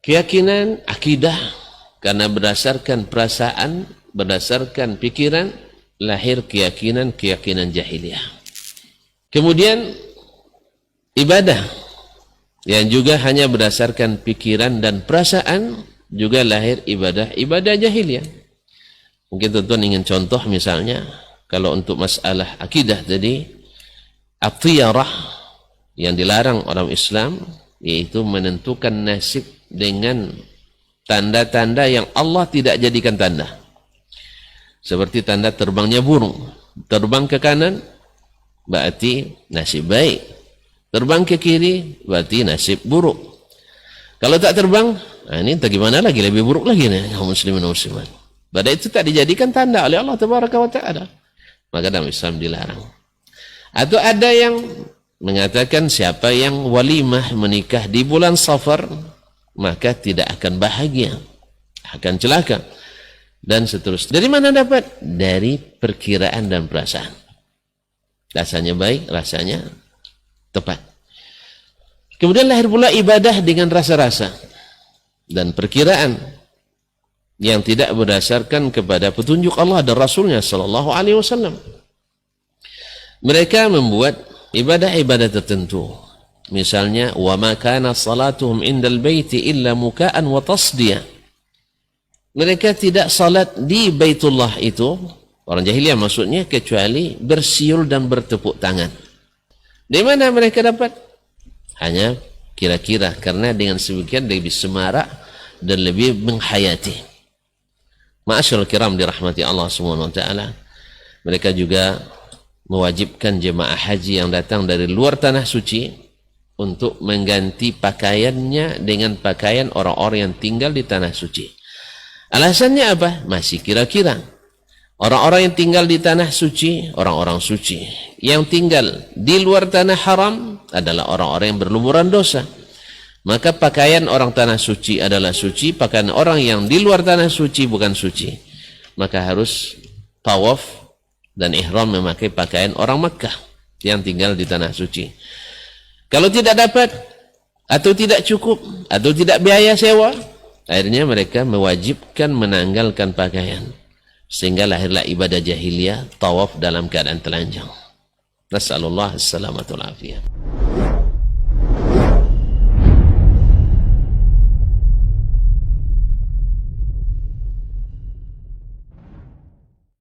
Keyakinan, akidah, karena berdasarkan perasaan, berdasarkan pikiran, lahir keyakinan jahiliyah. Kemudian ibadah yang juga hanya berdasarkan pikiran dan perasaan, juga lahir ibadah jahiliyah. Mungkin tuan-tuan ingin contoh, misalnya kalau untuk masalah akidah tadi, at-tiyarah yang dilarang orang Islam, yaitu menentukan nasib dengan tanda-tanda yang Allah tidak jadikan tanda. Seperti tanda terbangnya burung. Terbang ke kanan berarti nasib baik, terbang ke kiri berarti nasib buruk. Kalau tak terbang, ini entah gimana lagi, lebih buruk lagi nih kaum muslimin dan muslimat. Pada itu tak dijadikan tanda oleh Allah Tabaraka wa Ta'ala, maka dalam Islam dilarang. Atau ada yang mengatakan siapa yang walimah menikah di bulan Safar maka tidak akan bahagia, akan celaka, dan seterusnya. Dari mana dapat? Dari perkiraan dan perasaan. Rasanya baik, rasanya tepat. Kemudian lahir pula ibadah dengan rasa-rasa dan perkiraan yang tidak berdasarkan kepada petunjuk Allah dan Rasulnya Sallallahu Alaihi Wasallam. Mereka membuat ibadah-ibadah tertentu. Misalnya, wa ma kana salatuhum indal baiti illa muka'an wa tasdiya. Mereka tidak salat di Baitullah itu, orang jahiliyah maksudnya, kecuali bersiul dan bertepuk tangan. Dari mana mereka dapat? Hanya kira-kira, karena dengan sebagian lebih semarak dan lebih menghayati. Ma'asyarul kiram dirahmati Allah Subhanahu wa Ta'ala, mereka juga mewajibkan jemaah haji yang datang dari luar tanah suci untuk mengganti pakaiannya dengan pakaian orang-orang yang tinggal di tanah suci. Alasannya apa? Masih kira-kira. Orang-orang yang tinggal di tanah suci, orang-orang suci. Yang tinggal di luar tanah haram adalah orang-orang yang berlumuran dosa. Maka pakaian orang tanah suci adalah suci, pakaian orang yang di luar tanah suci bukan suci. Maka harus tawaf dan ihram memakai pakaian orang Makkah yang tinggal di tanah suci. Kalau tidak dapat, atau tidak cukup, atau tidak biaya sewa, akhirnya mereka mewajibkan menanggalkan pakaian. Sehingga lahirlah ibadah jahiliyah, tawaf dalam keadaan telanjang. Nasallallahu alaihi wasallam.